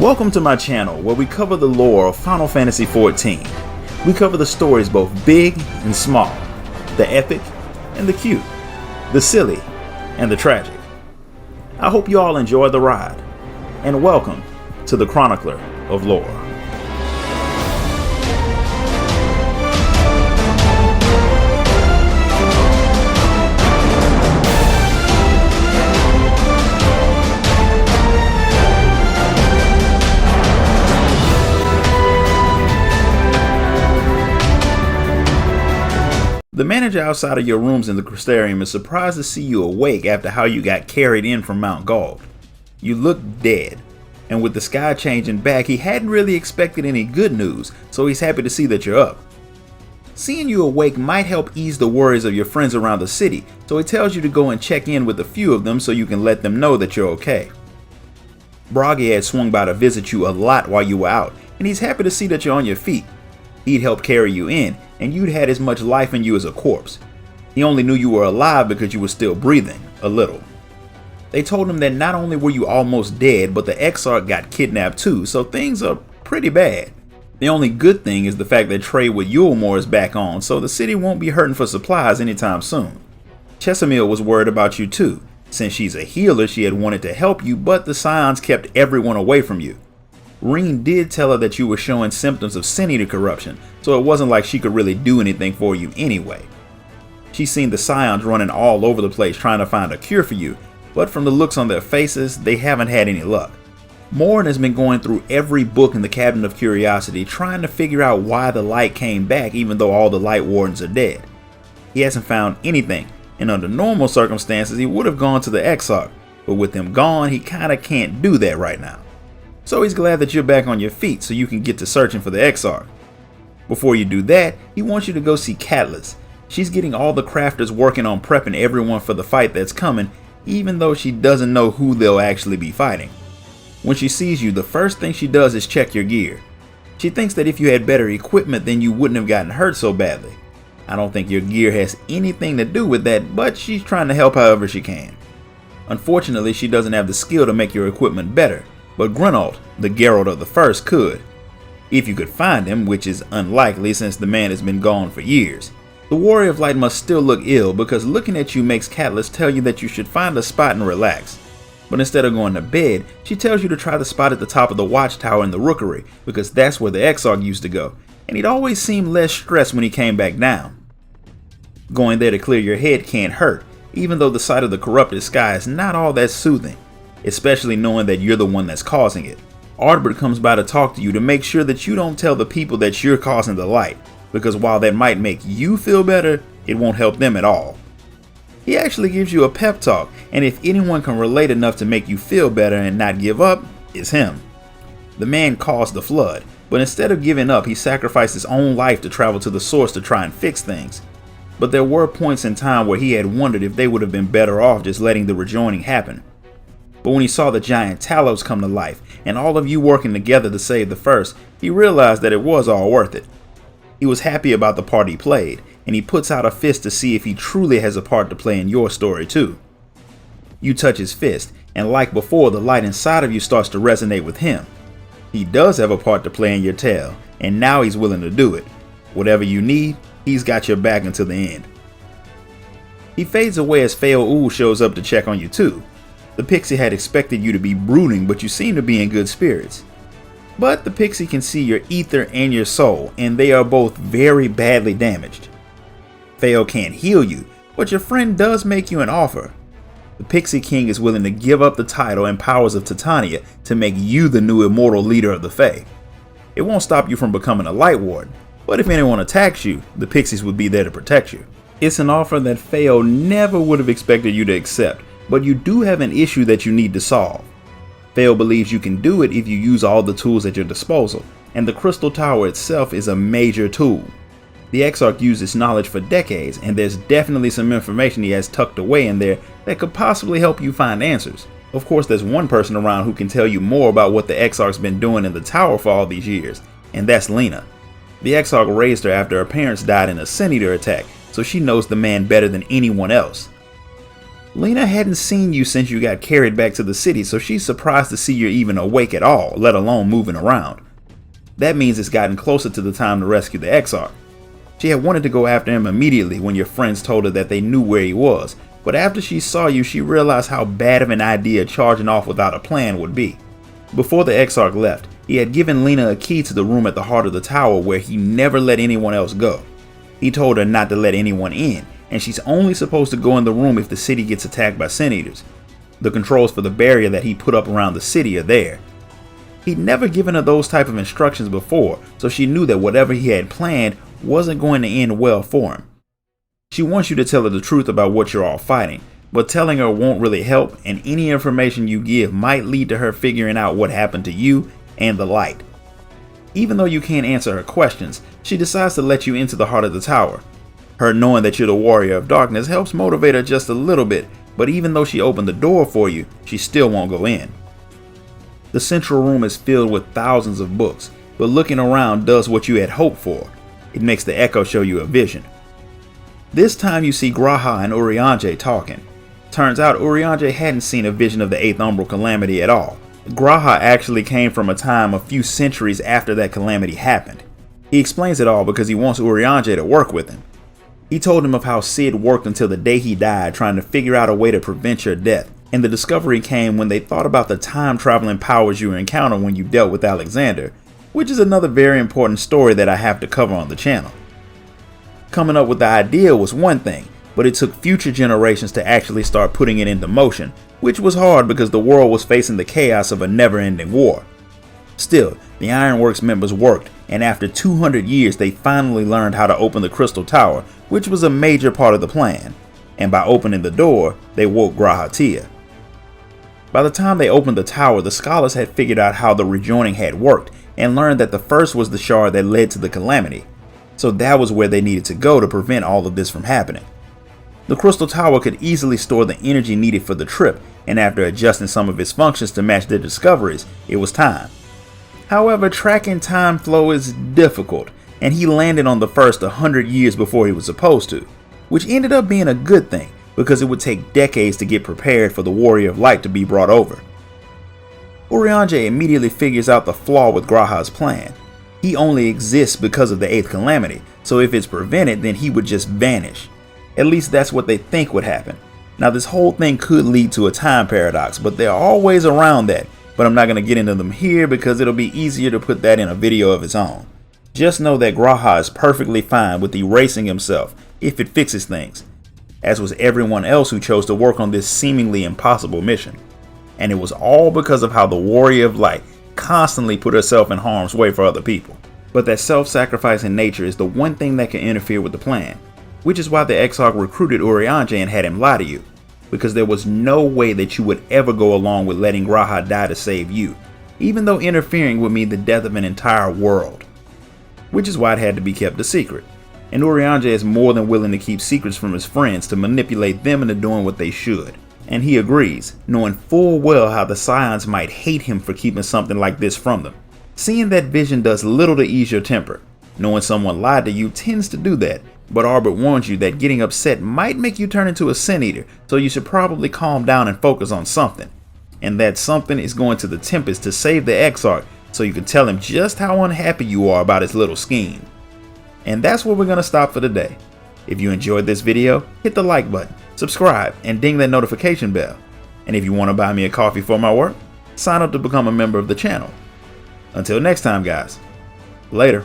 Welcome to my channel where we cover the lore of Final Fantasy XIV. We cover the stories both big and small, the epic and the cute, the silly and the tragic. I hope you all enjoy the ride, and welcome to the Chronicler of Lore. The manager outside of your rooms in the Crystarium is surprised to see you awake after how you got carried in from Mount Gald. You look dead, and with the sky changing back, he hadn't really expected any good news, so he's happy to see that you're up. Seeing you awake might help ease the worries of your friends around the city, so he tells you to go and check in with a few of them so you can let them know that you're okay. Bragi had swung by to visit you a lot while you were out, and he's happy to see that you're on your feet. He'd helped carry you in, and you'd had as much life in you as a corpse. He only knew you were alive because you were still breathing, a little. They told him that not only were you almost dead, but the Exarch got kidnapped too, so things are pretty bad. The only good thing is the fact that trade with Youre is back on, so the city won't be hurting for supplies anytime soon. Chesamil was worried about you too. Since she's a healer, she had wanted to help you, but the Scions kept everyone away from you. Reen did tell her that you were showing symptoms of Sin-Eater corruption, so it wasn't like she could really do anything for you anyway. She's seen the Scions running all over the place trying to find a cure for you, but from the looks on their faces, they haven't had any luck. Morn has been going through every book in the Cabinet of Curiosity trying to figure out why the light came back even though all the Light Wardens are dead. He hasn't found anything, and under normal circumstances he would have gone to the Exarch, but with them gone he kinda can't do that right now. So he's glad that you're back on your feet so you can get to searching for the Exarch. Before you do that, he wants you to go see Catalyst. She's getting all the crafters working on prepping everyone for the fight that's coming, even though she doesn't know who they'll actually be fighting. When she sees you, the first thing she does is check your gear. She thinks that if you had better equipment, then you wouldn't have gotten hurt so badly. I don't think your gear has anything to do with that, but she's trying to help however she can. Unfortunately, she doesn't have the skill to make your equipment better, but Grunald, the Geralt of the First, could. If you could find him, which is unlikely since the man has been gone for years. The Warrior of Light must still look ill because looking at you makes Catalyst tell you that you should find a spot and relax. But instead of going to bed, she tells you to try the spot at the top of the watchtower in the Rookery because that's where the Exarch used to go, and he'd always seemed less stressed when he came back down. Going there to clear your head can't hurt, even though the sight of the corrupted sky is not all that soothing, especially knowing that you're the one that's causing it. Ardbert comes by to talk to you to make sure that you don't tell the people that you're causing the light, because while that might make you feel better, it won't help them at all. He actually gives you a pep talk, and if anyone can relate enough to make you feel better and not give up, it's him. The man caused the flood, but instead of giving up, he sacrificed his own life to travel to the source to try and fix things. But there were points in time where he had wondered if they would have been better off just letting the rejoining happen. But when he saw the giant Talos come to life, and all of you working together to save the First, he realized that it was all worth it. He was happy about the part he played, and he puts out a fist to see if he truly has a part to play in your story too. You touch his fist, and like before, the light inside of you starts to resonate with him. He does have a part to play in your tale, and now he's willing to do it. Whatever you need, he's got your back until the end. He fades away as Fael shows up to check on you too. The Pixie had expected you to be brooding, but you seem to be in good spirits. But the Pixie can see your ether and your soul, and they are both very badly damaged. Fael can't heal you, but your friend does make you an offer. The Pixie King is willing to give up the title and powers of Titania to make you the new immortal leader of the Fae. It won't stop you from becoming a Light Ward, but if anyone attacks you, the Pixies would be there to protect you. It's an offer that Fael never would have expected you to accept, but you do have an issue that you need to solve. Fael believes you can do it if you use all the tools at your disposal, and the Crystal Tower itself is a major tool. The Exarch used its knowledge for decades, and there's definitely some information he has tucked away in there that could possibly help you find answers. Of course, there's one person around who can tell you more about what the Exarch's been doing in the tower for all these years, and that's Lena. The Exarch raised her after her parents died in a Sin-Eater attack, so she knows the man better than anyone else. Lena hadn't seen you since you got carried back to the city, so she's surprised to see you're even awake at all, let alone moving around. That means it's gotten closer to the time to rescue the Exarch. She had wanted to go after him immediately when your friends told her that they knew where he was, but after she saw you, she realized how bad of an idea charging off without a plan would be. Before the Exarch left, he had given Lena a key to the room at the heart of the tower where he never let anyone else go. He told her not to let anyone in, and she's only supposed to go in the room if the city gets attacked by Sin Eaters. The controls for the barrier that he put up around the city are there. He'd never given her those type of instructions before, so she knew that whatever he had planned wasn't going to end well for him. She wants you to tell her the truth about what you're all fighting, but telling her won't really help, and any information you give might lead to her figuring out what happened to you and the light. Even though you can't answer her questions, she decides to let you into the heart of the tower. Her knowing that you're the warrior of darkness helps motivate her just a little bit, but even though she opened the door for you, she still won't go in. The central room is filled with thousands of books, but looking around does what you had hoped for. It makes the echo show you a vision. This time you see G'raha and Urianger talking. Turns out Urianger hadn't seen a vision of the 8th Umbral Calamity at all. G'raha actually came from a time a few centuries after that calamity happened. He explains it all because he wants Urianger to work with him. He told him of how Sid worked until the day he died trying to figure out a way to prevent your death, and the discovery came when they thought about the time-traveling powers you encounter when you dealt with Alexander, which is another very important story that I have to cover on the channel. Coming up with the idea was one thing, but it took future generations to actually start putting it into motion, which was hard because the world was facing the chaos of a never-ending war. Still, the Ironworks members worked, and after 200 years they finally learned how to open the Crystal Tower, which was a major part of the plan, and by opening the door, they woke G'raha. By the time they opened the tower, the scholars had figured out how the rejoining had worked, and learned that the first was the shard that led to the calamity, so that was where they needed to go to prevent all of this from happening. The Crystal Tower could easily store the energy needed for the trip, and after adjusting some of its functions to match their discoveries, it was time. However, tracking time flow is difficult, and he landed on the first 100 years before he was supposed to, which ended up being a good thing because it would take decades to get prepared for the Warrior of Light to be brought over. Urianger immediately figures out the flaw with G'raha's plan. He only exists because of the 8th Calamity, so if it's prevented, then he would just vanish. At least that's what they think would happen. Now this whole thing could lead to a time paradox, but there are all ways around that, but I'm not going to get into them here because it'll be easier to put that in a video of its own. Just know that G'raha is perfectly fine with erasing himself if it fixes things, as was everyone else who chose to work on this seemingly impossible mission. And it was all because of how the Warrior of Light constantly put herself in harm's way for other people. But that self-sacrificing nature is the one thing that can interfere with the plan, which is why the Exarch recruited Urianger and had him lie to you, because there was no way that you would ever go along with letting G'raha die to save you, even though interfering would mean the death of an entire world. Which is why it had to be kept a secret, and Urianger is more than willing to keep secrets from his friends to manipulate them into doing what they should. And he agrees, knowing full well how the Scions might hate him for keeping something like this from them. Seeing that vision does little to ease your temper. Knowing someone lied to you tends to do that, but Arbor warns you that getting upset might make you turn into a Sin Eater, so you should probably calm down and focus on something. And that something is going to the Tempest to save the Exarch, so you can tell him just how unhappy you are about his little scheme. And that's where we're going to stop for today. If you enjoyed this video, hit the like button, subscribe, and ding that notification bell. And if you want to buy me a coffee for my work, sign up to become a member of the channel. Until next time guys, later.